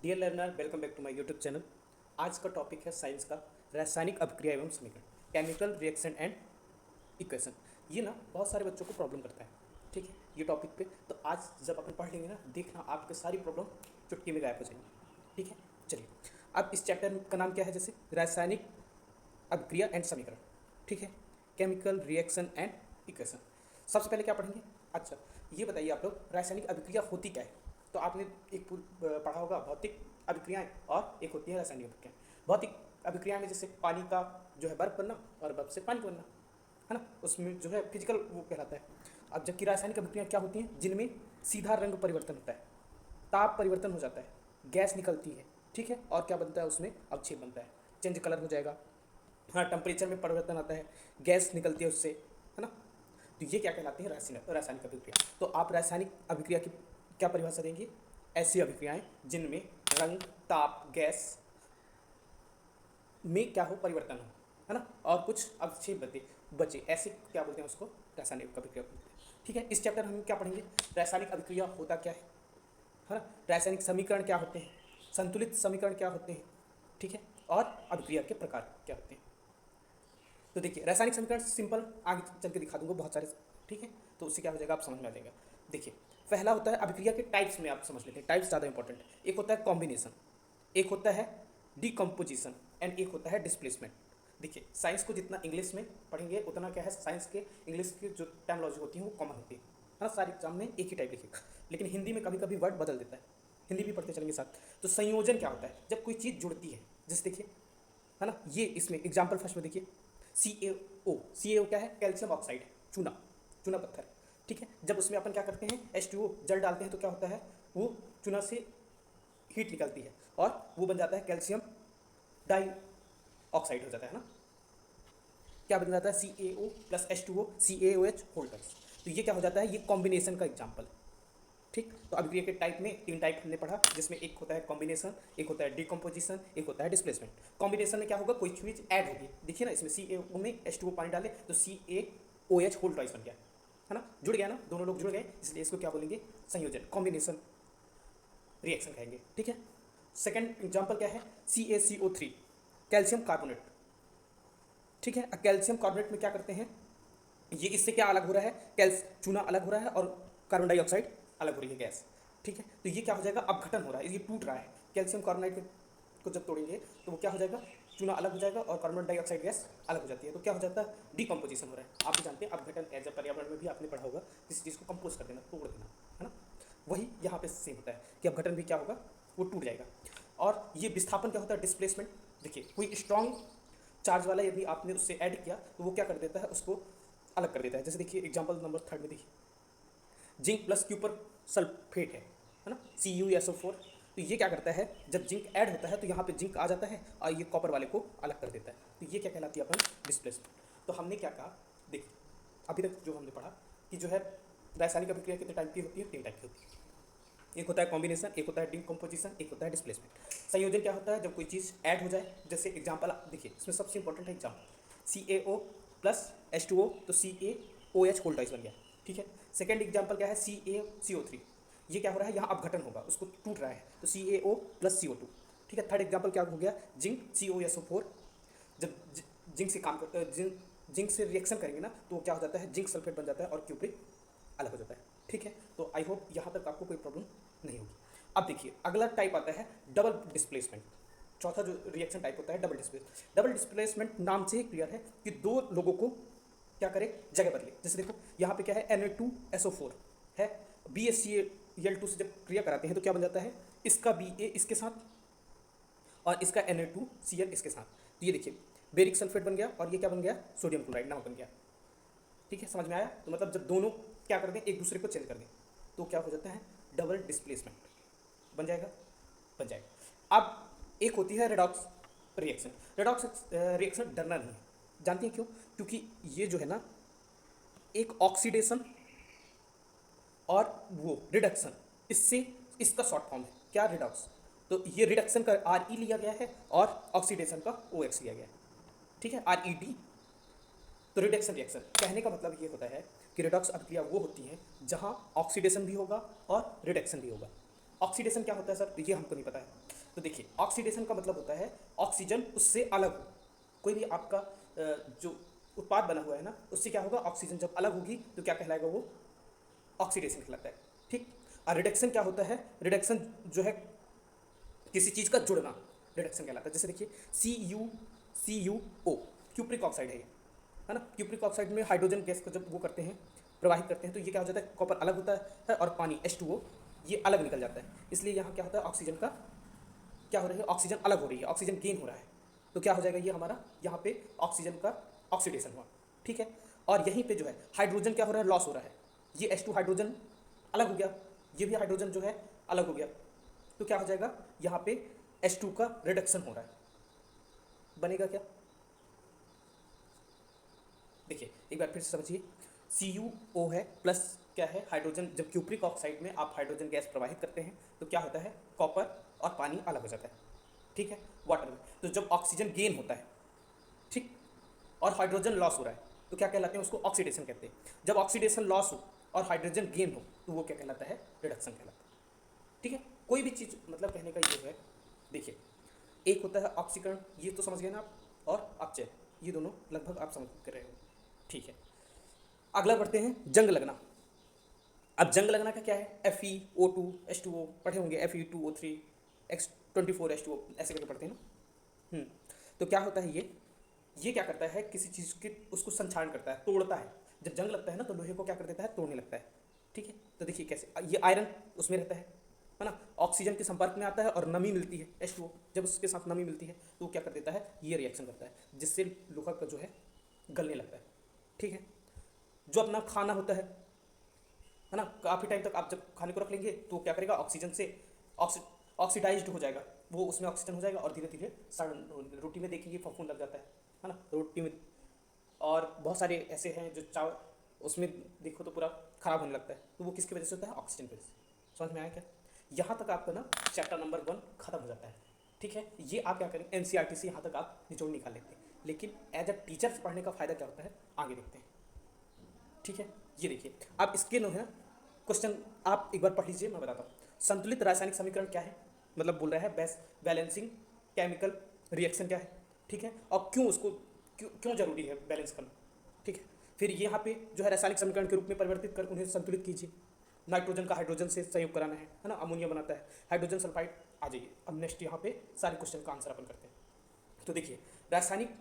Dear learner, welcome back to my YouTube channel. आज का topic है साइंस का रासायनिक अभिक्रिया एवं समीकरण, केमिकल रिएक्शन एंड इक्वेशन। ये ना बहुत सारे बच्चों को प्रॉब्लम करता है। ठीक है, ये टॉपिक पे तो आज जब अपन पढ़ लेंगे ना, देखना आपके सारी प्रॉब्लम चुटकी में गायब हो जाएंगी। ठीक है, चलिए। अब इस चैप्टर का नाम क्या है? जैसे रासायनिक अभिक्रिया एंड समीकरण। ठीक है, केमिकल रिएक्शन एंड इक्वेशन। सबसे पहले क्या पढ़ेंगे? अच्छा, ये बताइए आप लोग, रासायनिक अभिक्रिया होती क्या है? तो आपने एक पढ़ा होगा भौतिक अभिक्रियाएं और एक होती है रासायनिक अभिक्रियाएं। भौतिक अभिक्रिया में जैसे पानी का जो है बर्फ बनना और बर्फ से पानी बनना, है ना, उसमें जो है फिजिकल वो कहलाता है। अब जबकि रासायनिक अभिक्रिया क्या होती हैं? जिनमें सीधा रंग परिवर्तन होता है, ताप परिवर्तन हो जाता है, गैस निकलती है। ठीक है, और क्या बनता है? उसमें अवक्षेप बनता है, चेंज कलर हो जाएगा। हाँ, टेम्परेचर में परिवर्तन आता है, गैस निकलती है उससे, है ना। तो ये क्या कहलाती है? रासायनिक रासायनिक अभिक्रिया। तो आप रासायनिक अभिक्रिया की क्या परिभाषा देंगे? ऐसी अभिक्रियाएं जिनमें रंग, ताप, गैस में क्या हो? परिवर्तन हो, है ना, और कुछ अवक्षेप बचे बचे ऐसे क्या बोलते हैं? उसको रासायनिक अभिक्रिया बोलते हैं। ठीक है, इस चैप्टर में हम क्या पढ़ेंगे? रासायनिक अभिक्रिया होता क्या है ना, रासायनिक समीकरण क्या होते हैं, संतुलित समीकरण क्या होते हैं, ठीक है, और अभिक्रिया के प्रकार क्या होते हैं। तो देखिए, रासायनिक समीकरण सिंपल आगे चल के दिखा दूंगा बहुत सारे। ठीक है, तो उससे क्या हो जाएगा, आप समझ में आ जाएगा। देखिए, पहला होता है अभिक्रिया के टाइप्स में, आप समझ लेते हैं, टाइप्स ज़्यादा इंपॉर्टेंट है। एक होता है कॉम्बिनेशन, एक होता है डिकम्पोजिशन एंड एक होता है डिस्प्लेसमेंट। देखिए, साइंस को जितना इंग्लिश में पढ़ेंगे उतना क्या है, साइंस के इंग्लिश की जो टर्मोलॉजी होती है वो कॉमन होती है ना, सारे एग्जाम में एक ही टाइप लिखेगा। लेकिन हिंदी में कभी कभी वर्ड बदल देता है, हिंदी भी पढ़ते चलेंगे साथ। तो संयोजन क्या होता है? जब कोई चीज़ जुड़ती है, जैसे देखिए, है ना, ये इसमें एग्जाम्पल फर्स्ट में देखिए, सी ए ओ क्या है? कैल्शियम ऑक्साइड, चूना, चूना पत्थर। ठीक है, जब उसमें अपन क्या करते हैं, H2O जल डालते हैं तो क्या होता है, वो चूना से हीट निकलती है और वो बन जाता है कैल्शियम डाई ऑक्साइड हो जाता है ना। क्या बन जाता है? CaO plus H2O CaOH holders. तो ये क्या हो जाता है? ये कॉम्बिनेशन का एग्जाम्पल है। ठीक, तो अभिक्रिया के टाइप में तीन टाइप हमने पढ़ा, जिसमें एक होता है कॉम्बिनेशन, एक होता है डिकम्पोजिशन, एक होता है डिस्प्लेसमेंट। कॉम्बिनेशन में क्या होगा, कोई चीज ऐड होगी। देखिए ना, इसमें CaO में H2O पानी डाले तो CaOH होल ट्वाइस बन गया, है ना, जुड़ गया ना, दोनों लोग जुड़ गए, इसलिए इसको क्या बोलेंगे? संयोजन, कॉम्बिनेशन रिएक्शन कहेंगे। ठीक है, सेकेंड एग्जाम्पल क्या है? CaCO3, calcium carbonate. ठीक है, कैल्शियम कार्बोनेट में क्या करते हैं, ये इससे क्या अलग हो रहा है? चूना अलग हो रहा है और कार्बन डाइऑक्साइड अलग हो रही है, गैस। ठीक है, तो ये क्या हो जाएगा? अपघटन हो रहा है, ये टूट रहा है। कैल्शियम कार्बोनाइड को जब तोड़ेंगे तो वो क्या हो जाएगा? चूना अलग हो जाएगा और कार्बन डाइऑक्साइड गैस अलग हो जाती है। तो क्या हो जाता है? डिकम्पोजिशन हो रहा है। आप भी जानते हैं अपघटन एज अ पर्यावरण में भी आपने पढ़ा होगा, किसी चीज़ को कंपोज कर देना, तोड़ देना, है ना। वही यहाँ पे सेम होता है कि अपघटन भी क्या होगा, वो टूट जाएगा। और ये विस्थापन क्या होता है? डिस्प्लेसमेंट। देखिए, कोई स्ट्रॉन्ग चार्ज वाला यदि आपने उससे ऐड किया तो वो क्या कर देता है? उसको अलग कर देता है। जैसे देखिए एग्जांपल नंबर थर्ड में देखिए, जिंक प्लस क्यूपर सल्फेट है ना, CuSO4। तो ये क्या करता है? जब जिंक ऐड होता है तो यहाँ पे जिंक आ जाता है और ये कॉपर वाले को अलग कर देता है। तो ये क्या कहलाती है? अपन डिस्प्लेसमेंट। तो हमने क्या कहा, देखिए, अभी तक जो हमने पढ़ा कि जो है रासायनिक अभिक्रिया कितने टाइप की होती है? तीन टाइप की होती है। एक होता है कॉम्बिनेशन, एक होता है डिकम्पोजिशन, एक होता है डिस्प्लेसमेंट। संयोजन क्या होता है? जब कोई चीज़ ऐड हो जाए, जैसे एग्जांपल देखिए, इसमें सबसे इंपॉर्टेंट है एग्जांपल, CaO प्लस H2O तो CaOH होल ट्वाइस बन गया। ठीक है, सेकेंड एग्जांपल क्या है? CaCO3, ये क्या हो रहा है? यहाँ अपघटन होगा, उसको टूट रहा है, तो CaO प्लस CO2। ठीक है, थर्ड एग्जांपल क्या हो गया? जिंक COSO4, जब जिंक से काम कर जिंक से रिएक्शन करेंगे ना तो क्या हो जाता है? जिंक सल्फेट बन जाता है और क्यूप्रिक अलग हो जाता है। ठीक है, तो आई होप यहाँ तक आपको कोई प्रॉब्लम नहीं होगी। अब देखिए, अगला टाइप आता है डबल डिस्प्लेसमेंट। चौथा जो रिएक्शन टाइप होता है डबल डिस्प्लेसमेंट। डबल डिस्प्लेसमेंट नाम से ही क्लियर है कि दो लोगों को क्या करे? जगह बदले। जैसे देखो, यहाँ पे क्या है? Na2SO4 है, BaCl2 से जब क्रिया कराते हैं तो क्या बन जाता है? इसका Ba इसके साथ और इसका Na2Cl इसके साथ। तो ये देखिए, बेरिक सल्फेट बन गया और ये क्या बन गया? सोडियम क्लोराइड नमक बन गया। ठीक है, समझ में आया? तो मतलब जब दोनों क्या कर दें, एक दूसरे को चेंज कर दें, तो क्या हो जाता है? डबल डिस्प्लेसमेंट बन जाएगा, बन जाएगा। अब एक होती है रेडॉक्स रिएक्शन। रेडॉक्स रिएक्शन डरना नहीं है, जानती हैं क्यों? क्योंकि ये जो है ना, एक ऑक्सीडेशन और वो रिडक्शन, इससे इसका शॉर्ट फॉर्म है क्या? रिडॉक्स। तो ये रिडक्शन का RE लिया गया है और ऑक्सीडेशन का OX लिया गया है। ठीक है, RED। तो रिडक्शन रिएक्शन कहने का मतलब ये होता है कि रिडॉक्स अभिक्रिया वो होती है जहाँ ऑक्सीडेशन भी होगा और रिडक्शन भी होगा। ऑक्सीडेशन क्या होता है सर? ये हमको नहीं पता है। तो देखिए ऑक्सीडेशन का मतलब होता है ऑक्सीजन उससे अलग हो। कोई भी आपका जो उत्पाद बना हुआ है ना, उससे क्या होगा, ऑक्सीजन जब अलग होगी तो क्या कहलाएगा, वो ऑक्सीडेशन कहलाता है। ठीक। और रिडक्शन क्या होता है, रिडक्शन जो है किसी चीज़ का जुड़ना, रिडक्शन कहलाता है। जैसे देखिए CuCuO क्यूप्रिक ऑक्साइड है ना। क्यूप्रिक ऑक्साइड में हाइड्रोजन गैस को जब वो करते हैं, प्रवाहित करते हैं, तो ये क्या हो जाता है, कॉपर अलग होता है और पानी H2O ये अलग निकल जाता है। इसलिए यहाँ क्या होता है, ऑक्सीजन का क्या हो रही है, ऑक्सीजन अलग हो रही है, ऑक्सीजन गेन हो रहा है। तो क्या हो जाएगा ये हमारा, यहाँ पे ऑक्सीजन का ऑक्सीडेशन हुआ। ठीक है। और यहीं पे जो है हाइड्रोजन क्या हो रहा है, लॉस हो रहा है। ये H2 हाइड्रोजन अलग हो गया, ये भी हाइड्रोजन जो है अलग हो गया। तो क्या हो जाएगा, यहाँ पे H2 का रिडक्शन हो रहा है। बनेगा क्या, देखिए एक बार फिर से समझिए। CuO है प्लस क्या है, हाइड्रोजन। जब क्यूप्रिक ऑक्साइड में आप हाइड्रोजन गैस प्रवाहित करते हैं तो क्या होता है, कॉपर और पानी अलग हो जाता है। ठीक है, वाटर में। तो जब ऑक्सीजन गेन होता है, ठीक, और हाइड्रोजन लॉस हो रहा है, तो क्या कहलाते हैं, उसको ऑक्सीडेशन कहते हैं। जब ऑक्सीडेशन लॉस हो और हाइड्रोजन गेन हो तो वो क्या कहलाता है, रिडक्शन कहलाता है। ठीक है। कोई भी चीज़ मतलब कहने का ये है, देखिए एक होता है ऑक्सीकरण, ये तो समझ गए ना आप, और अपचय, ये दोनों लगभग आप समझ कर रहे हो। ठीक है, अगला बढ़ते हैं, जंग लगना। अब जंग लगना का क्या है, FeO2 H2O पढ़े होंगे, Fe2O3 X24H2O ऐसे करके पढ़ते हैं ना। तो क्या होता है, ये क्या करता है, किसी चीज़ के उसको संक्षारण करता है, तोड़ता है। जब जंग लगता है ना तो लोहे को क्या कर देता है, तोड़ने लगता है। ठीक है। तो देखिए कैसे, ये आयरन उसमें रहता है ना, ऑक्सीजन के संपर्क में आता है और नमी मिलती है H2O, जब उसके साथ नमी मिलती है तो वो क्या कर देता है, ये रिएक्शन करता है, जिससे लोहा का जो है गलने लगता है। ठीक है। जो अपना खाना होता है ना, काफ़ी टाइम तक आप जब खाने को रख लेंगे तो क्या करेगा, ऑक्सीजन से ऑक्सीडाइज्ड हो जाएगा, वो उसमें ऑक्सीजन हो जाएगा और धीरे धीरे सड़न, रोटी में देखेंगे फफूंद लग जाता है ना, रोटी में। और बहुत सारे ऐसे हैं जो चावल उसमें देखो तो पूरा खराब होने लगता है, तो वो किसकी वजह से होता है, ऑक्सीजन की वजह से। समझ में आया क्या, यहाँ तक आपका ना चैप्टर नंबर 1 खत्म हो जाता है। ठीक है, ये आप क्या करें, NCERT से यहाँ तक आप निचोड़ निकाल लेते हैं। लेकिन एज अ टीचर पढ़ने का फ़ायदा क्या होता है, आगे देखते हैं। ठीक है, ये देखिए आप इसके नो है क्वेश्चन, आप एक बार पढ़ लीजिए, मैं बताता हूँ। संतुलित रासायनिक समीकरण क्या है, मतलब बोल रहा है बैलेंसिंग केमिकल रिएक्शन क्या है। ठीक है, और क्यों उसको क्यों जरूरी है बैलेंस करना। ठीक है, फिर यहाँ पे जो है रासायनिक समीकरण के रूप में परिवर्तित कर उन्हें संतुलित कीजिए। नाइट्रोजन का हाइड्रोजन से संयोग कराना है ना, अमोनिया बनाता है, हाइड्रोजन सल्फाइड। आ जाइए अब नेक्स्ट यहाँ पे सारे क्वेश्चन का आंसर अपन करते हैं। तो देखिए रासायनिक,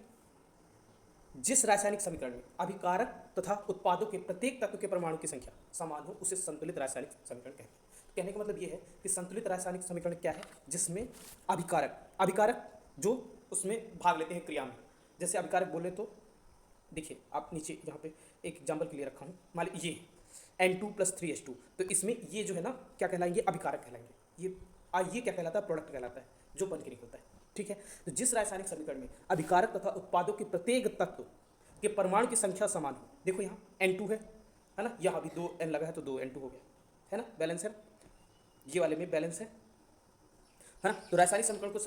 जिस रासायनिक समीकरण में अभिकारक तथा उत्पादों के प्रत्येक तत्व के परमाणु की संख्या समान हो उसे संतुलित रासायनिक समीकरण कहते हैं। कहने का मतलब ये है कि संतुलित रासायनिक समीकरण क्या है, जिसमें अभिकारक जो उसमें भाग लेते हैं क्रिया में। जैसे अभिकारक बोले तो देखिए आप नीचे यहाँ पे एक एग्जाम्पल के लिए रखा हूँ, मान लीजिए ये N2+3H2, तो इसमें ये जो है ना क्या कहलाएंगे, अभिकारक कहलाएंगे। ये क्या कहलाता है, प्रोडक्ट कहलाता है, जो बन के निकलता है। ठीक है, तो जिस रासायनिक समीकरण में अभिकारक तथा उत्पादों के प्रत्येक तत्व के परमाणु की संख्या समान हो, देखो यहाँ N2 है ना, यहाँ भी 2N लगा है तो 2N2 हो गया, है ना, बैलेंस है, ये वाले में बैलेंस है ना। तो रासायनिक समीकरण को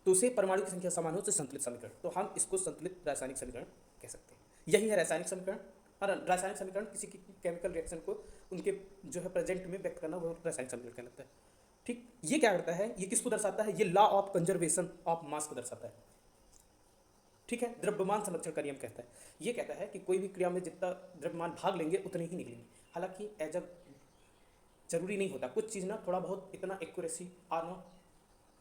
तो उसे परमाणु की संख्या समान हो तो संतुलित समीकरण, तो हम इसको संतुलित रासायनिक समीकरण कह सकते हैं। यही है रासायनिक समीकरण। और रासायनिक समीकरण किसी की केमिकल रिएक्शन को उनके जो है प्रेजेंट में व्यक्त करना, वो रासायनिक समीकरण कहलाता है। ठीक, ये क्या करता है, ये किसको दर्शाता है, ये law of conservation of mass को दर्शाता है। ठीक है, द्रव्यमान संरक्षण का नियम कहता है, ये कहता है कि कोई भी क्रिया में जितना द्रव्यमान भाग लेंगे उतने ही निकलेंगे। हालांकि एज अ जरूरी नहीं होता, कुछ चीज़ ना थोड़ा बहुत इतना एक्यूरेसी आना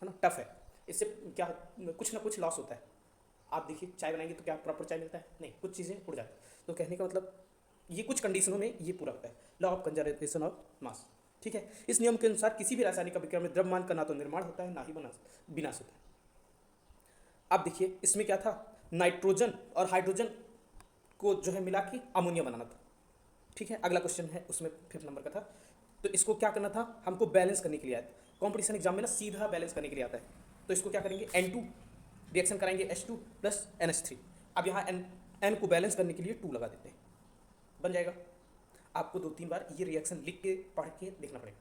है ना टफ है, इससे क्या कुछ ना कुछ लॉस होता है। आप देखिए चाय बनाएंगे तो क्या प्रॉपर चाय मिलता है, नहीं, कुछ चीज़ें उड़ जाती है। तो कहने का मतलब ये कुछ कंडीशनों में ये पूरा होता है, law of conservation of mass. ठीक है, इस नियम के अनुसार किसी भी रासायनिक अभिक्रिया में द्रव्यमान का ना तो निर्माण होता है ना ही विनाश होता है। अब देखिए इसमें क्या था, नाइट्रोजन और हाइड्रोजन को जो है मिला के अमोनिया बनाना था। ठीक है, अगला क्वेश्चन है उसमें 5th नंबर का था। तो इसको क्या करना था, हमको बैलेंस करने के लिए आया था कॉम्पिटिशन एग्जाम में ना, सीधा बैलेंस करने के लिए आता है। तो इसको क्या करेंगे, N2 रिएक्शन कराएंगे H2 + NH3। अब यहाँ N को बैलेंस करने के लिए 2 लगा देते हैं, बन जाएगा। आपको 2-3 बार ये रिएक्शन लिख के पढ़ के देखना पड़ेगा।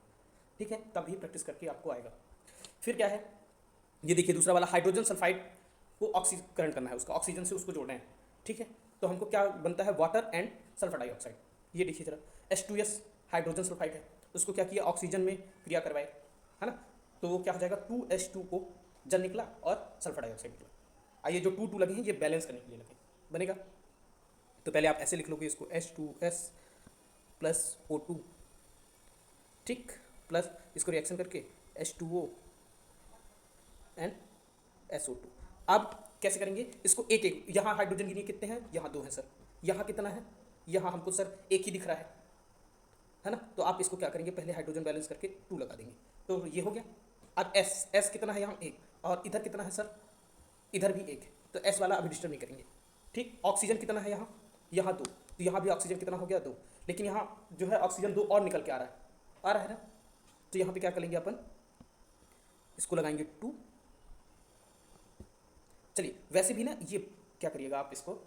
ठीक है, तभी प्रैक्टिस करके आपको आएगा। फिर क्या है, ये देखिए दूसरा वाला हाइड्रोजन सल्फाइड को ऑक्सीकरण करना है, उसका ऑक्सीजन से उसको जोड़ना है। ठीक है, तो हमको क्या बनता है, वाटर एंड सल्फर डाइऑक्साइड। ये देखिए जरा H2S हाइड्रोजन सल्फाइड है, उसको क्या किया, ऑक्सीजन में क्रिया करवाए, है ना, तो वो क्या हो जाएगा, 2H2O जल निकला और सल्फर डाइऑक्साइड निकला। आइए जो 2 लगे हैं ये बैलेंस करने के लिए लगे, बनेगा। तो पहले आप ऐसे लिख लोगे इसको, H2S प्लस O2, ठीक, प्लस इसको रिएक्शन करके H2O एंड SO2। अब कैसे करेंगे इसको, एक एक, यहाँ हाइड्रोजन गिनिए कितने हैं, यहाँ 2 हैं सर, यहाँ कितना है, यहाँ हमको सर एक ही दिख रहा है ना। तो आप इसको क्या करेंगे, पहले हाइड्रोजन बैलेंस करके 2 लगा देंगे, तो ये हो गया। अब S कितना है यहाँ 1, और इधर कितना है सर, इधर भी 1 है, तो S वाला अभी डिस्टर्ब नहीं करेंगे, ठीक। ऑक्सीजन कितना है यहाँ 2, तो यहाँ भी ऑक्सीजन कितना हो गया 2, लेकिन यहाँ जो है ऑक्सीजन 2 और निकल के आ रहा है ना। तो यहाँ पे क्या करेंगे अपन, इसको लगाएंगे 2। चलिए वैसे भी ना ये क्या करिएगा आप, इसको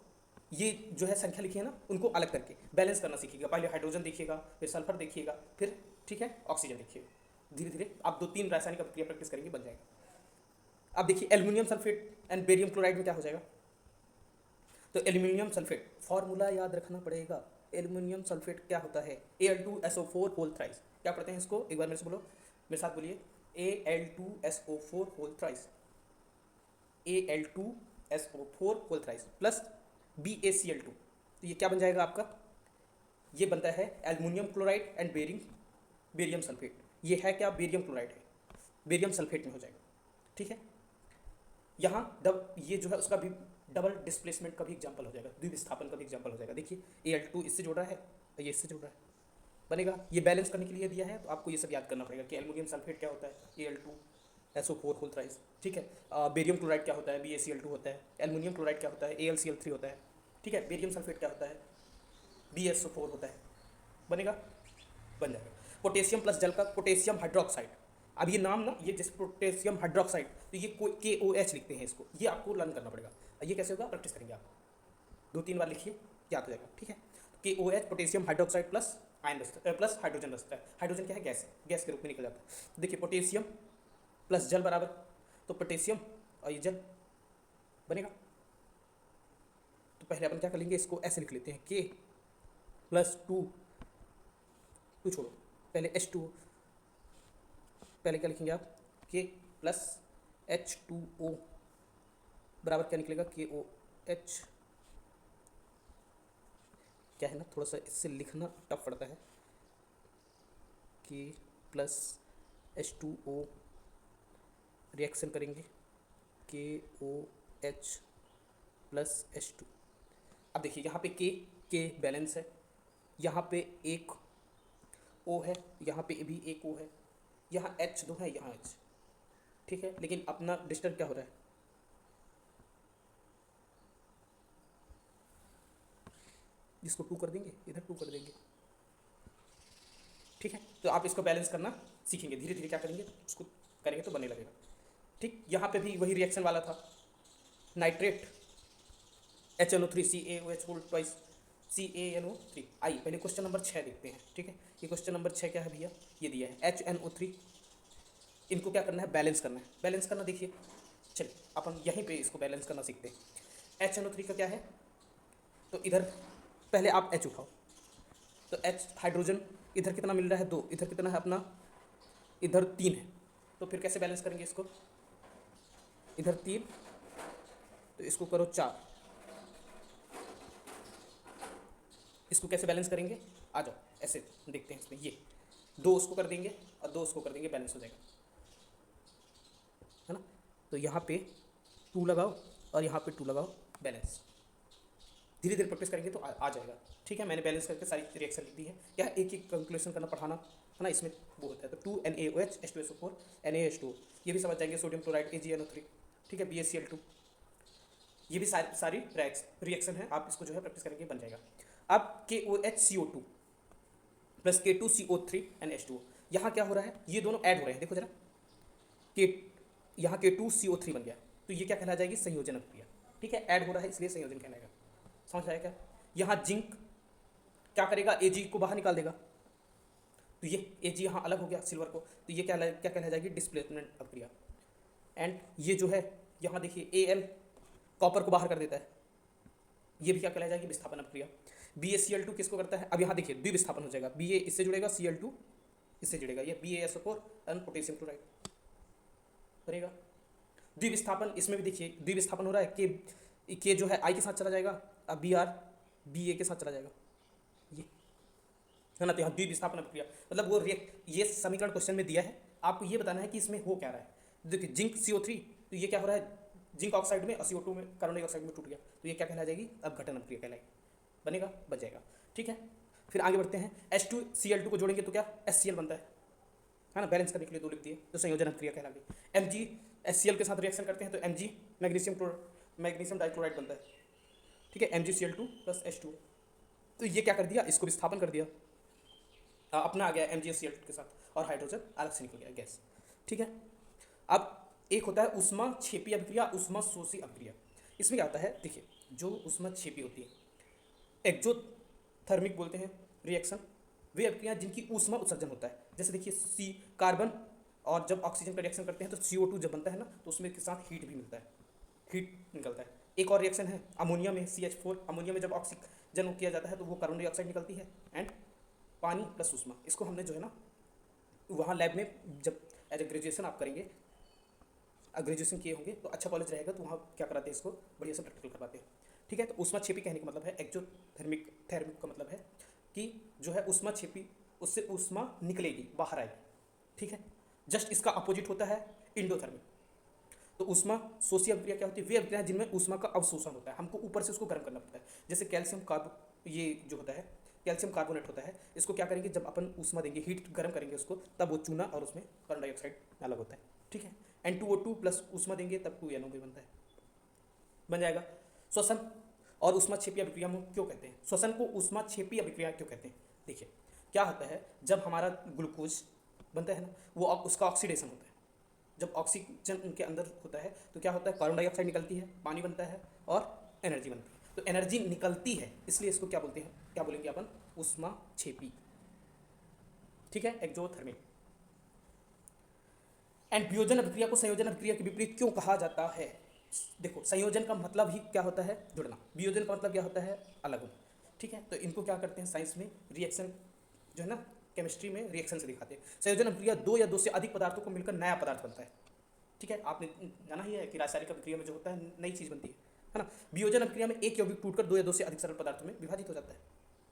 ये जो है संख्या लिखी है ना, उनको अलग करके बैलेंस करना सीखिएगा। पहले हाइड्रोजन देखिएगा, फिर सल्फर देखिएगा, फिर ठीक है ऑक्सीजन देखिएगा। धीरे धीरे आप 2-3 रासायनिक अभिक्रिया प्रैक्टिस करेंगे, बन जाएगा। अब देखिए aluminium sulphate and barium chloride में क्या हो जाएगा, तो एल्यूमिनियम सल्फेट फॉर्मूला याद रखना पड़ेगा। एल्यूमिनियम सल्फेट क्या होता है, Al2SO4 होल थ्राइस। क्या पढ़ते हैं इसको, एक बार मेरे से बोलो, मेरे साथ बोलिए, Al2SO4 whole thrice, Al2SO4 whole thrice plus BaCl2। तो ये क्या बन जाएगा आपका, ये बनता है aluminium chloride and barium sulphate. ये है क्या, बेरियम क्लोराइड है, बेरियम सल्फेट में हो जाएगा, ठीक है। यहाँ ये जो है उसका भी डबल डिस्प्लेसमेंट का भी एग्जाम्पल हो जाएगा, द्विविस्थापन का भी एग्जाम्पल हो जाएगा। देखिए Al2 इससे जुड़ रहा है, ये इससे जुड़ रहा है, बनेगा। ये बैलेंस करने के लिए दिया है, तो आपको ये सब याद करना पड़ेगा कि एल्युमिनियम सल्फेट क्या होता है, Al2SO4 होल थ्राइस, ठीक है। बेरियम क्लोराइड क्या होता है, BaCl2 होता है। एल्युमिनियम क्लोराइड क्या होता है, AlCl3 होता है, ठीक है। बेरियम सल्फेट क्या होता है, BaSO4 होता है, बनेगा, बन जाएगा। पोटेशियम प्लस जल का पोटेशियम हाइड्रोक्साइड। अब ये नाम ना, ये जैसे पोटेशियम हाइड्रोक्साइड, तो ये KOH लिखते हैं इसको, ये आपको लर्न करना पड़ेगा। ये कैसे होगा, प्रैक्टिस करेंगे आप, 2-3 बार लिखिए, याद हो जाएगा, ठीक है। KOH potassium hydroxide plus ion plus hydrogen बचता है। हाइड्रोजन क्या है, गैस के रूप में निकल जाता है। देखिए पोटेशियम प्लस जल बराबर, तो पोटेशियम और ये जल बनेगा। तो पहले अपन क्या कर लेंगे, इसको ऐसे लिख लेते हैं, K+2 छोड़ो, पहले H2, पहले क्या लिखेंगे आप, K+H2O बराबर क्या निकलेगा, KOH। क्या है ना, थोड़ा सा इससे लिखना टफ पड़ता है, K+H2O रिएक्शन करेंगे KOH प्लस H2। अब देखिए यहाँ पे K बैलेंस है, यहाँ पे एक O है, यहाँ पे भी एक O है, यहाँ H2 है, यहाँ H, ठीक है। लेकिन अपना डिस्टर्ब क्या हो रहा है, जिसको 2 कर देंगे, इधर 2 कर देंगे, ठीक है। तो आप इसको बैलेंस करना सीखेंगे, धीरे धीरे क्या करेंगे, उसको करेंगे तो बनने लगेगा, ठीक। यहाँ पे भी वही रिएक्शन वाला था, nitrate HNO3 CaOH whole twice CaNO3। आइए पहले क्वेश्चन नंबर 6 देखते हैं, ठीक है। ये क्वेश्चन नंबर 6 क्या है भैया, ये दिया है HNO3, इनको क्या करना है, बैलेंस करना है। बैलेंस करना देखिए, चलिए अपन यहीं पे इसको बैलेंस करना सीखते हैं। HNO3 का क्या है, तो इधर पहले आप H उठाओ, तो H हाइड्रोजन इधर कितना मिल रहा है 2, इधर कितना है अपना, इधर 3 है। तो फिर कैसे बैलेंस करेंगे इसको, इधर 3, तो इसको करो 4, इसको कैसे बैलेंस करेंगे, आ जाओ ऐसे देखते हैं। इसमें ये 2 उसको कर देंगे और 2 उसको कर देंगे, बैलेंस हो जाएगा, है ना। तो यहाँ पे 2 लगाओ और यहाँ पे 2 लगाओ, बैलेंस। धीरे धीरे प्रैक्टिस करेंगे तो आ जाएगा, ठीक है। मैंने बैलेंस करके सारी रिएक्शन लिख दी है, क्या एक एक कैलकुलेशन करना पढ़ाना है ना, इसमें वो होता है। तो 2NaOH H2SO4 NaH2, ये भी समझ जाएंगे। सोडियम क्लोराइड AgNO3, ठीक है, BaCl2, ये भी सारी रिएक्शन है, आप इसको जो है प्रैक्टिस करेंगे, बन जाएगा। अब KOHCO2 प्लस K2CO3 NH2, यहाँ क्या हो रहा है, ये दोनों ऐड हो रहे हैं, देखो जरा, यहाँ K2CO3 बन गया, तो ये क्या कहला जाएगी, संयोजन अभिक्रिया, ठीक है। ऐड हो रहा है इसलिए संयोजन कहलाएगा, समझ आया क्या। यहाँ जिंक क्या करेगा, Ag को बाहर निकाल देगा, तो ये Ag यहाँ अलग हो गया सिल्वर को, तो ये क्या कहला जाएगी, डिस्प्लेसमेंट अभिक्रिया। एंड ये जो है यहाँ देखिए Al कॉपर को बाहर कर देता है, ये भी क्या कहला जाएगी, विस्थापन अभिक्रिया। BaCl2 किसको करता है, अब यहाँ देखिए द्विविस्थापन हो जाएगा, Ba इससे जुड़ेगा, Cl2 इससे जुड़ेगा, ये BaSO4 एंड पोटेशियम क्लोराइड, बनेगा। द्विविस्थापन, इसमें भी देखिए द्विविस्थापन हो रहा है, के जो है आई के साथ चला जाएगा, अब बी आर बी ए के साथ चला जाएगा, ये है ना। तो यहाँ द्विविस्थापन प्रक्रिया मतलब वो रिएक्ट, ये समीकरण क्वेश्चन में दिया है, आपको ये बताना है कि इसमें हो क्या रहा है। देखिए जिंक CO3, तो ये क्या हो रहा है, जिंक ऑक्साइड में और CO2 में, कार्बन डाइऑक्साइड में टूट गया, तो ये क्या कहला जाएगी, अपघटन अभिक्रिया कहलाएगी, बनेगा, बच जाएगा। ठीक है, फिर आगे बढ़ते हैं। H2Cl2 को जोड़ेंगे तो क्या HCl बनता है ना, बैलेंस करने के लिए 2 लिख दिए, तो संयोजन अभिक्रिया कहला गई। MgHCl के साथ रिएक्शन करते हैं तो Mg मैग्नीशियम डाइक्लोराइड बनता है। ठीक है, MgCl2 + H2, तो ये क्या कर दिया, इसको विस्थापन कर दिया, अपना आ गया MgCl के साथ, और हाइड्रोजन अलग से निकल गया गैस। ठीक है, अब एक होता है ऊष्माक्षेपी अभिक्रिया, ऊष्माशोषी अभिक्रिया। इसमें क्या होता है, देखिए जो ऊष्माक्षेपी होती है, एक्जोथर्मिक बोलते हैं रिएक्शन, वे अभिक्रियाएं जिनकी ऊष्मा उत्सर्जन होता है। जैसे देखिए कार्बन और जब ऑक्सीजन का रिएक्शन करते हैं तो CO2 जब बनता है ना, तो उसमें के साथ हीट भी मिलता है, हीट निकलता है। एक और रिएक्शन है अमोनिया में, CH4, अमोनिया में जब ऑक्सीजन किया जाता है तो वो कार्बन डाइऑक्साइड निकलती है, एंड पानी प्लस ऊष्मा। इसको हमने जो है ना वहाँ लैब में जब एज ए ग्रेजुएशन आप करेंगे, ग्रेजुएशन किए होंगे तो अच्छा कॉलेज रहेगा, तो वहाँ क्या कराते हैं, इसको बढ़िया से प्रैक्टिकल करवाते हैं। ठीक है, तो ऊष्माक्षेपी कहने का मतलब है, एक्जोथर्मिक थर्मिक का मतलब है कि जो है ऊष्माक्षेपी, उससे ऊष्मा निकलेगी, बाहर आएगी। ठीक है, जस्ट इसका अपोजिट होता है इंडोथर्मिक। तो ऊष्मा शोषी अभिक्रिया क्या होती है, वे अभिक्रिया जिनमें ऊष्मा का अवशोषण होता है, हमको ऊपर से उसको गर्म करना पड़ता है। जैसे कैल्शियम ये जो होता है कैल्शियम कार्बोनेट होता है, इसको क्या करेंगे, जब अपन ऊष्मा देंगे, हीट गर्म करेंगे उसको, तब वो चूना और उसमें कार्बन डाइऑक्साइड अलग होता है। ठीक है, N2O2 प्लस ऊष्मा देंगे तब 2NO भी बनता है, बन जाएगा। श्वसन और ऊष्माक्षेपी अभिक्रिया में क्यों कहते हैं, श्वसन को ऊष्माक्षेपी अभिक्रिया क्यों कहते हैं। देखिए क्या होता है, जब हमारा ग्लूकोज बनता है ना, वो उसका ऑक्सीडेशन होता है। जब ऑक्सीजन उनके अंदर होता है तो क्या होता है, कार्बन डाइऑक्साइड निकलती है, पानी बनता है और एनर्जी बनती है। तो एनर्जी निकलती है, इसलिए इसको क्या बोलते हैं, क्या बोलेंगे अपन, ऊष्माक्षेपी। ठीक है, एक्जोथर्मिक। एंड वियोजन अभिक्रिया को संयोजन अभिक्रिया के विपरीत क्यों कहा जाता है। देखो संयोजन का मतलब ही क्या होता है, जुड़ना। वियोजन का मतलब क्या होता है, अलग होना। ठीक है, तो इनको क्या करते हैं साइंस में, रिएक्शन जो है ना, केमिस्ट्री में रिएक्शन से दिखाते हैं। संयोजन अभिक्रिया 2 या 2 से अधिक पदार्थों को मिलकर नया पदार्थ बनता है। ठीक है, आपने जाना ही है कि रासायनिक अभिक्रिया में जो होता है नई चीज़ बनती है ना। वियोजन अभिक्रिया में एक यौगिक टूटकर 2 या 2 से अधिक सरल पदार्थों में विभाजित हो जाता है,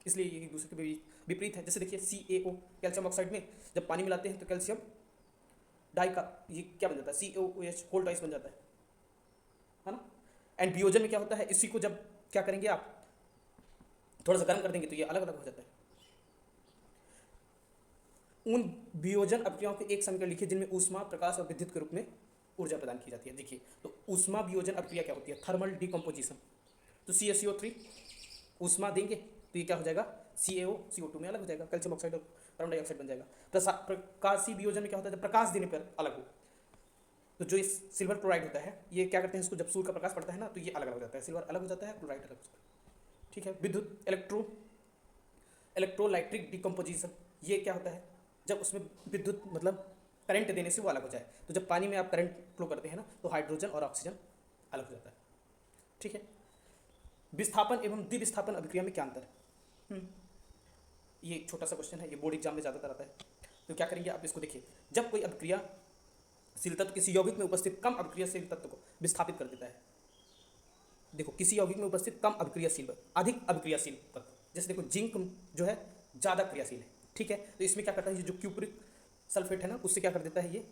इसलिए ये एक दूसरे के विपरीत है। जैसे देखिए CaO, कैल्शियम ऑक्साइड में जब पानी मिलाते हैं तो कैल्शियम डाई का ये क्या बन जाता है, CaOH होल ट्वाइस बन जाता है ना। एंड वियोजन में क्या होता है, इसी को जब क्या करेंगे आप, थोड़ा सा गर्म कर देंगे तो ये अलग अलग हो जाता है। उन वियोजन अभिक्रियाओं के एक समीकरण लिखिए जिनमें ऊष्मा, प्रकाश और विद्युत के रूप में ऊर्जा प्रदान की जाती है। देखिए तो ऊष्मा वियोजन अभिक्रिया क्या होती है, थर्मल डिकम्पोजिशन। तो CaCO3 ऊष्मा देंगे तो ये क्या हो जाएगा, CaO CO2 में अलग हो जाएगा, कैल्शियम ऑक्साइड और कार्बन डाइऑक्साइड बन जाएगा। प्रकाशीय वियोजन में क्या होता है, जब प्रकाश देने पर अलग हो, तो जो इस सिल्वर क्लोराइड होता है, ये क्या करते हैं, इसको जब सूर्य का प्रकाश पड़ता है ना, तो ये अलग अलग हो जाता है, सिल्वर अलग हो जाता है, क्लोराइड अलग हो जाता है। ठीक है, विद्युत इलेक्ट्रोलाइट्रिक डिकम्पोजिशन, ये क्या होता है, जब उसमें विद्युत मतलब करंट देने से वो अलग हो जाए। तो जब पानी में आप करंट फ्लो करते हैं ना, तो हाइड्रोजन और ऑक्सीजन अलग हो जाता है। ठीक है, विस्थापन एवं द्विविस्थापन अभिक्रिया में क्या अंतर है, ये छोटा सा क्वेश्चन है, ये बोर्ड एग्जाम में ज़्यादातर आता है। तो क्या करेंगे आप, इसको देखिए, जब कोई अभिक्रियाशील तत्व किसी यौगिक में उपस्थित कम अभिक्रियाशील तत्व को विस्थापित कर देता है। देखो किसी यौगिक में उपस्थित कम अभिक्रियाशील अधिक अभिक्रियाशील तत्व, जैसे देखो जिंक जो है ज़्यादा क्रियाशील है। ठीक है, तो इसमें क्या करता है, ये जो क्यूप्रिक सल्फेट है ना, उससे क्या कर देता है, ये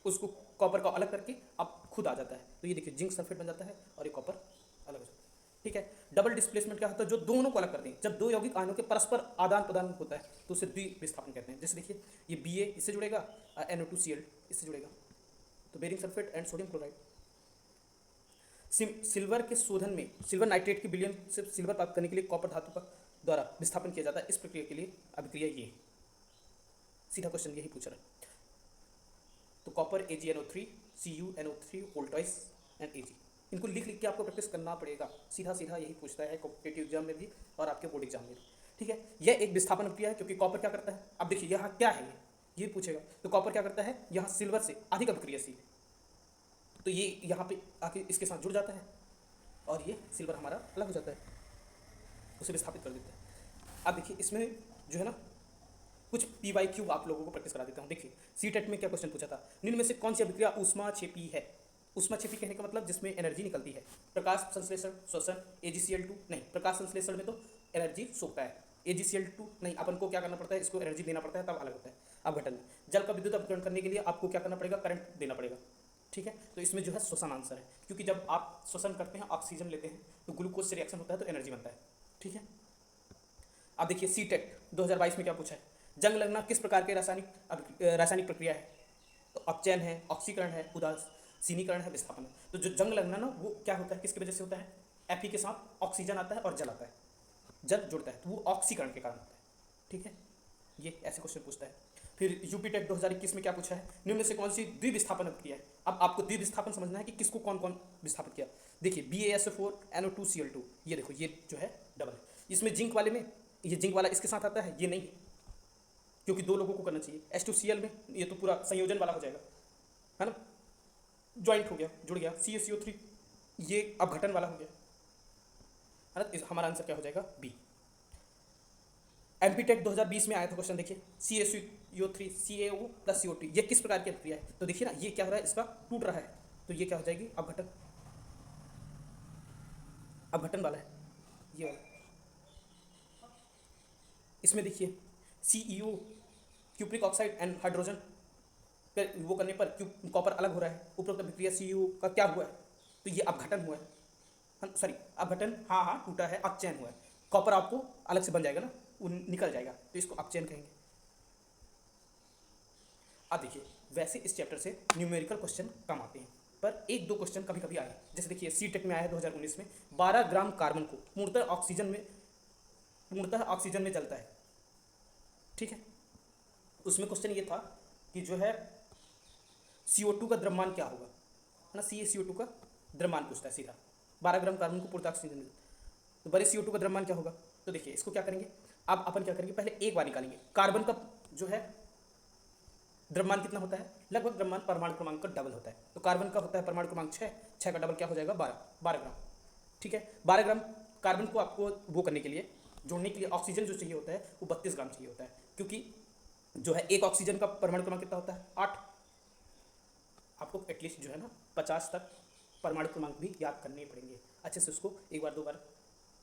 उसको कॉपर का अलग करके अब खुद आ जाता है। तो ये देखिए जिंक सल्फेट बन जाता है और ये कॉपर अलग हो जाता है। ठीक है, डबल डिस्प्लेसमेंट क्या होता है, जो दोनों को अलग कर दें, जब 2 यौगिक आयनों के परस्पर आदान प्रदान होता है तो उसे द्विविस्थापन कहते हैं। जैसे देखिए ये Ba इससे जुड़ेगा, NO2Cl इससे जुड़ेगा, तो barium sulphate and sodium chloride. Silver के शोधन में सिल्वर नाइट्रेट की विलयन से सिल्वर प्राप्त करने के लिए कॉपर धातु का द्वारा विस्थापन किया जाता है। इस प्रक्रिया के लिए अभिक्रिया ये, सीधा क्वेश्चन यही पूछ रहा है। तो copper AgNO3 CuNO3 whole twice and Ag, इनको लिख लिख के आपको प्रैक्टिस करना पड़ेगा। सीधा सीधा यही पूछता है कॉम्पिटिटिव एग्जाम में भी और आपके बोर्ड एग्जाम में भी। ठीक है, यह एक विस्थापन प्रक्रिया है, क्योंकि कॉपर क्या करता है, अब देखिए यहाँ क्या है, ये पूछेगा। तो कॉपर क्या करता है, यहाँ सिल्वर से अधिक अभिक्रियाशील है, तो ये यहाँ पे आके इसके साथ जुड़ जाता है और ये सिल्वर हमारा अलग हो जाता है, उसे विस्थापित कर देता है। अब देखिए इसमें जो है ना कुछ PYQ आप लोगों को प्रैक्टिस करा देता हूँ। देखिए सीटेट में क्या क्वेश्चन पूछा था, निम्न में से कौन सी अभिक्रिया ऊष्माक्षेपी है। ऊष्माक्षेपी कहने का मतलब जिसमें एनर्जी निकलती है। प्रकाश संश्लेषण, श्वसन, AgCl2 नहीं, प्रकाश संश्लेषण में तो एनर्जी सोखता है, AgCl2 नहीं, अपन को क्या करना पड़ता है, इसको एनर्जी देना पड़ता है, तब अलग होता है। अपघटन में जल का विद्युत अपघटन करने के लिए आपको क्या करना पड़ेगा, करंट देना पड़ेगा, ठीक है। तो इसमें जो है श्वसन आंसर है, क्योंकि जब आप श्वसन करते हैं, ऑक्सीजन लेते हैं, तो ग्लूकोज से रिएक्शन होता है तो एनर्जी बनता है, ठीक है। अब देखिए सीटेट 2022 में क्या पूछा है, जंग लगना किस प्रकार के रासायनिक प्रक्रिया है। तो अपचयन है, ऑक्सीकरण है, उदासीनीकरण है, विस्थापन है। तो जो जंग लगना ना वो क्या होता है, किसकी वजह से होता है, Fe के साथ ऑक्सीजन आता है और जल आता है, जल जुड़ता है, तो वो ऑक्सीकरण के कारण होता है, ठीक है। ये ऐसे क्वेश्चन पूछता है। फिर यूपीटेक 2021 में क्या पूछा है, निम्न में से कौन सी द्विविस्थापन अभिक्रिया है। अब आपको द्विविस्थापन समझना है कि किसको कौन कौन विस्थापित किया। देखिए BaSO4 NO2Cl2, ये देखो ये जो है डबल है। इसमें जिंक वाले में ये जिंक वाला इसके साथ आता है, ये नहीं है, क्योंकि दो लोगों को करना चाहिए। H2Cl में ये तो पूरा संयोजन वाला हो जाएगा, है ना, ज्वाइंट हो गया, जुड़ गया। CaCO3 ये अपघटन वाला हो गया, है ना। हमारा आंसर क्या हो जाएगा, बी। एमपीटेक 2020 में आया था क्वेश्चन, देखिए CaCO3 CaO प्लस CO2 ये किस प्रकार की अभिक्रिया है। तो देखिए ना ये क्या हो रहा है, इसका टूट रहा है, तो ये क्या हो जाएगी, अपघटन, अपघटन वाला है ये वाला। इसमें देखिए CEO cupric oxide and hydrogen वो करने पर कॉपर अलग हो रहा है। उपरोक्त अभिक्रिया CEO का क्या हुआ है, तो ये अपघटन हुआ है, सॉरी अपघटन, हाँ टूटा है, अपचयन हुआ है। कॉपर आपको अलग से बन जाएगा ना, वो निकल जाएगा, तो इसको अपचयन कहेंगे। अब देखिए वैसे इस चैप्टर से न्यूमेरिकल क्वेश्चन कम आते हैं, पर एक दो क्वेश्चन कभी कभी आए। जैसे देखिए सीटेक में आया है 2019 में, 12 ग्राम कार्बन को पूर्णतः ऑक्सीजन में जलता है, ठीक है। उसमें क्वेश्चन ये था कि जो है CO2 का द्रव्यमान क्या होगा, है ना, CaCO2 का द्रव्यमान पूछता है सीधा। 12 ग्राम कार्बन को पूर्णतः ऑक्सीजन में, तो बड़े CO2 का द्रव्यमान क्या होगा। तो देखिए इसको क्या करेंगे, अब अपन क्या करेंगे, पहले एक बार निकालेंगे। कार्बन का जो है द्रव्यमान कितना होता है, लगभग द्रव्यमान परमाणु क्रमांक का डबल होता है। तो कार्बन का होता है परमाणु क्रमांक 6 का डबल क्या हो जाएगा, 12 ग्राम, ठीक है। 12 ग्राम कार्बन को आपको वो करने के लिए, जोड़ने के लिए ऑक्सीजन जो चाहिए होता है वो 32 ग्राम चाहिए होता है, क्योंकि जो है एक ऑक्सीजन का परमाणु क्रमांक कितना होता है, 8। आपको एटलीस्ट जो है ना 50 तक परमाणु क्रमांक भी याद करने पड़ेंगे, अच्छे से उसको एक बार दो बार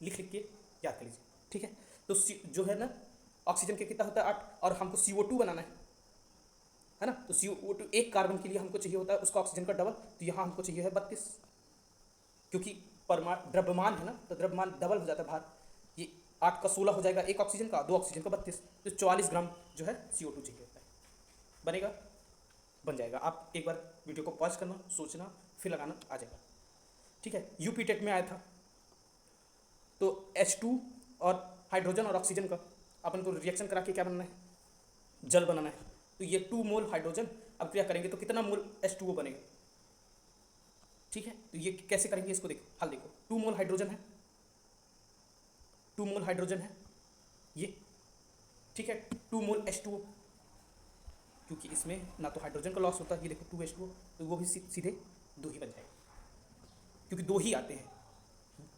लिख के याद कर लीजिए, ठीक है। तो जो है ना ऑक्सीजन के कितना होता है 8, और हमको CO2 बनाना है ना, तो CO2 एक कार्बन के लिए हमको चाहिए होता है उसका ऑक्सीजन का डबल, तो यहाँ हमको चाहिए है 32, क्योंकि परमाणु द्रव्यमान है ना, तो द्रव्यमान डबल हो जाता है भार, ये 8 का 16 हो जाएगा, एक ऑक्सीजन का, 2 ऑक्सीजन का 32, तो 44 ग्राम जो है CO2 चाहिए होता है। बनेगा, बन जाएगा। आप एक बार वीडियो को पॉज करना, सोचना, फिर लगाना, आ जाएगा, ठीक है। यूपीटेक में आया था, तो H2 और हाइड्रोजन और ऑक्सीजन का अपन को रिएक्शन करा के क्या बनाना है, जल बनाना है। तो ये 2 मोल हाइड्रोजन अब क्या करेंगे, तो कितना मोल H2O बनेगा, ठीक है। तो ये कैसे करेंगे, इसको देखो, हाल देखो, 2 मोल हाइड्रोजन है, 2 मोल हाइड्रोजन है ये, ठीक है। 2 मोल H2O, क्योंकि इसमें ना तो हाइड्रोजन का लॉस होता है, ये देखो 2H2O, तो वो भी सीधे 2 ही बन जाएगा, क्योंकि 2 ही आते हैं,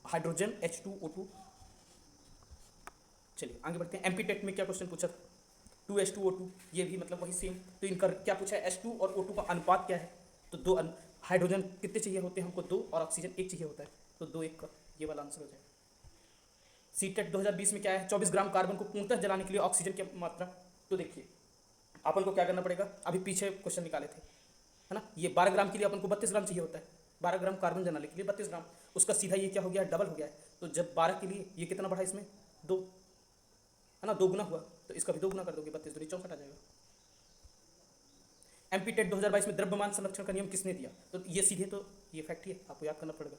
हाइड्रोजन H2O2। चलिए आगे बढ़ते हैं। एमपीटेक में क्या क्वेश्चन पूछा था, 2H2O2, ये भी मतलब वही सेम। तो इनका क्या पूछा है, H2 और O2 का अनुपात क्या है। तो दो हाइड्रोजन कितने चाहिए होते हैं हमको, 2, और ऑक्सीजन 1 चाहिए होता है, तो 2 1 का ये वाला आंसर हो जाएगा। सीटेट 2020 में क्या है, 24 ग्राम कार्बन को पूर्णतः जलाने के लिए ऑक्सीजन की मात्रा। तो देखिए अपन को क्या करना पड़ेगा, अभी पीछे क्वेश्चन निकाले थे, है ना, ये 12 ग्राम के लिए अपन को 32 ग्राम चाहिए होता है, 12 ग्राम कार्बन जलाने के लिए 32 ग्राम, उसका सीधा ये क्या हो गया, डबल हो गया है। तो जब 12 के लिए ये कितना बढ़ा, इसमें 2, है ना, 2 गुना हुआ, तो इसका भी 2 गुना कर दोगे, 32 दूनी 64 आ जाएगा। एमपीटेट 2022 में द्रव्यमान संरक्षण का नियम किसने दिया। तो ये सीधे तो ये फैक्ट ही है, आपको याद करना पड़ेगा।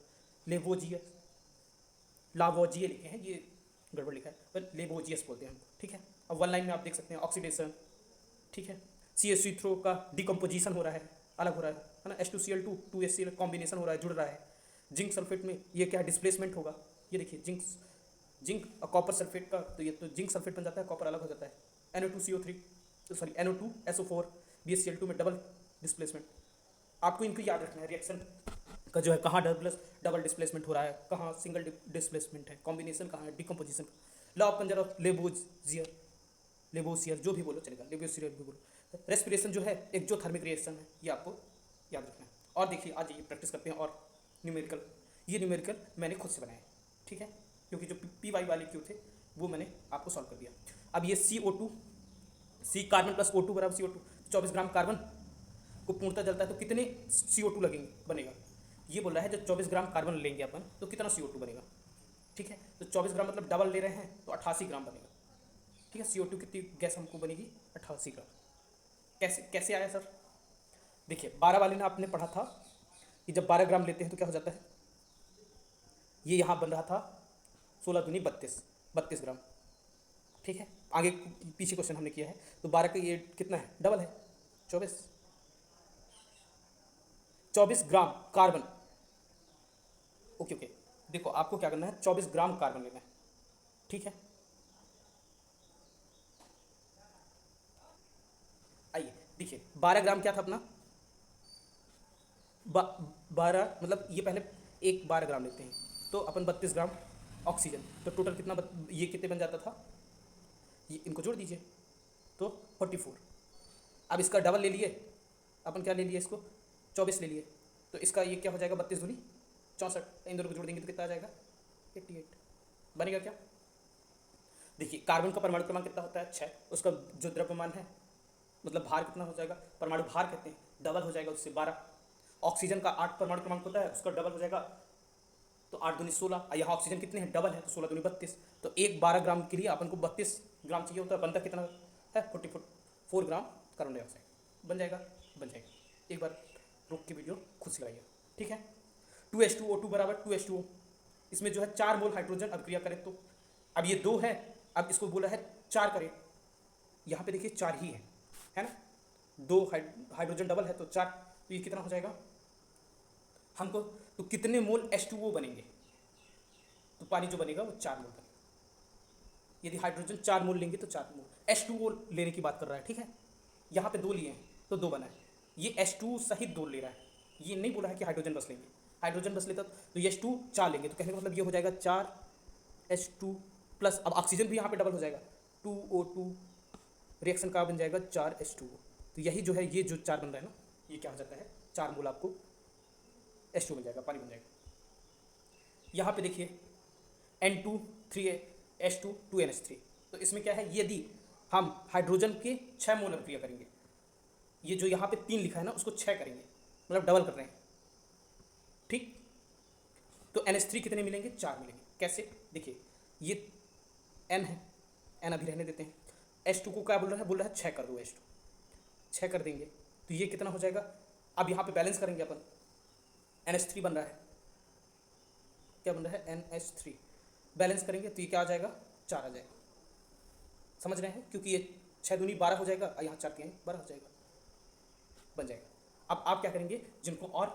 लावोजिए लिखे हैं, ये गड़बड़ लिखा है, पर लेवोजियस बोलते हैं हमको, ठीक है। अब 1 लाइन में आप देख सकते हैं ऑक्सीडेशन, ठीक है। CH3 का डिकम्पोजिशन हो रहा है, अलग हो रहा है ना, H2Cl2 2HCl कॉम्बिनेशन हो रहा है, जुड़ रहा है। जिंक सल्फेट में ये क्या डिस्प्लेसमेंट होगा, ये देखिए जिंक और कॉपर सल्फेट का, तो ये तो जिंक सल्फेट बन जाता है, कॉपर अलग हो जाता है। NO2 BaCl2 में डबल डिस्प्लेसमेंट। आपको इनको याद रखना है, रिएक्शन का जो है कहाँ डबल डिस्प्लेसमेंट हो रहा है, कहाँ सिंगल डिस्प्लेसमेंट है, कॉम्बिनेशन कहाँ है, decomposition. Law of conserve of Lavoisier, Lavoisier जो भी बोलो चलेगा, लेबोसियर भी बोलो। रेस्पिरेशन जो है एक्जोथर्मिक रिएक्शन है, ये आपको याद रखना है। और देखिए आज ये प्रैक्टिस करते हैं। और न्यूमेरिकल, ये न्यूमेरिकल मैंने खुद से बनाया है, ठीक है, क्योंकि जो पी वाई वाले क्यों थे वो मैंने आपको सॉल्व कर दिया। अब ये CO2, सी कार्बन प्लस O2 बराबर CO2, 24 ग्राम कार्बन को पूर्णतः जलता है तो कितने CO2 लगेंगे बनेगा, ये बोल रहा है। जब 24 ग्राम कार्बन लेंगे अपन तो कितना CO2 बनेगा, ठीक है। तो 24 ग्राम मतलब डबल ले रहे हैं तो 88 ग्राम बनेगा, ठीक है। CO2 कितनी गैस हमको बनेगी, 88 ग्राम। कैसे कैसे आया सर, देखिए 12 वाले ने आपने पढ़ा था कि जब 12 ग्राम लेते हैं तो क्या हो जाता है, ये यहाँ बन रहा था 16 दूनी 32 ग्राम, ठीक है। आगे पीछे क्वेश्चन हमने किया है तो 12 का ये कितना है, डबल है 24 ग्राम कार्बन। ओके ओके, देखो आपको क्या करना है, 24 ग्राम कार्बन लेना है, ठीक है। आइए देखिए 12 ग्राम क्या था अपना, 12 मतलब ये पहले एक 12 ग्राम लेते हैं तो अपन 32 ग्राम ऑक्सीजन, तो टोटल कितना ये कितने बन जाता था, ये इनको जोड़ दीजिए तो 44। अब इसका डबल ले लिए अपन, क्या ले लिए इसको 24 ले लिए, तो इसका ये क्या हो जाएगा 32 दूनी 64, इन दोनों को जोड़ देंगे तो कितना आ जाएगा 88 बनेगा क्या। देखिए कार्बन का परमाणु क्रमांक कितना होता है 6, उसका जो द्रव्यमान है मतलब भार कितना हो जाएगा, परमाणु भार कहते हैं, डबल हो जाएगा उससे 12। ऑक्सीजन का 8 परमाणु क्रमांक होता है, उसका डबल हो जाएगा तो 8 दूनी 16, यहाँ ऑक्सीजन कितने हैं डबल है तो 16 दूनी 32, तो एक 12 ग्राम के लिए अपन को 32 ग्राम चाहिए होता है, बनता कितना है 44 ग्राम कार्बन डाइऑक्साइड बन जाएगा, बन जाएगा। एक बार रुक के वीडियो खुद से लगाइए, ठीक है। 2H2O2 बराबर 2H2O, इसमें जो है 4 मोल हाइड्रोजन अभिक्रिया करें तो, अब ये 2 है, अब इसको बोला है 4 करें, यहाँ पे देखिए 4 ही है ना, 2 हाइड्रोजन डबल है तो 4, तो ये कितना हो जाएगा हमको, तो कितने मोल H2O बनेंगे, तो पानी जो बनेगा वो 4 मोल बनेगा। यदि हाइड्रोजन 4 मोल लेंगे तो 4 मोल H2O लेने की बात कर रहा है, ठीक है। यहाँ पे 2 लिए हैं तो 2 बना है, ये H2 सहित 2 ले रहा है, ये नहीं बोला है कि हाइड्रोजन बस लेंगे, हाइड्रोजन बस लेता तो ये H2 4 लेंगे, तो कहने का मतलब ये हो जाएगा 4H2 प्लस, अब ऑक्सीजन भी यहाँ पे डबल हो जाएगा 2O2, रिएक्शन का बन जाएगा 4H2O, तो यही जो है ये जो 4 बन रहा है ना, ये क्या हो जाता है 4 मोल आपको H2 बन जाएगा, पानी बन जाएगा। यहाँ पे देखिए N2 3H2 2NH3, तो इसमें क्या है, यदि हम हाइड्रोजन के 6 मोल अभिक्रिया करेंगे, ये जो यहाँ पे 3 लिखा है ना उसको 6 करेंगे, मतलब डबल कर रहे हैं, ठीक। तो NH3 कितने मिलेंगे, 4 मिलेंगे। कैसे, देखिए ये N है, N अभी रहने देते हैं, H2 को क्या बोल रहा है 6 कर दो, H2 6 कर देंगे तो ये कितना हो जाएगा, अब यहाँ पे बैलेंस करेंगे अपन, NH3 बन रहा है, क्या बन रहा है NH3, बैलेंस करेंगे तो ये क्या आ जाएगा 4 आ जाएगा, समझ रहे हैं, क्योंकि ये 6 दूनी 12 हो जाएगा, यहाँ 4 के 12 हो जाएगा, बन जाएगा। अब आप क्या करेंगे, जिनको और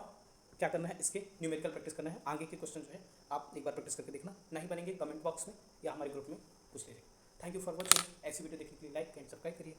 क्या करना है इसके न्यूमेरिकल प्रैक्टिस करना है, आगे के क्वेश्चन जो है आप एक बार प्रैक्टिस करके देखना, नहीं बनेंगे कमेंट बॉक्स में या हमारे ग्रुप में पूछ लीजिए। थैंक यू फॉर वॉचिंग, ऐसी वीडियो देखने के लिए लाइक एंड सब्सक्राइब करिए।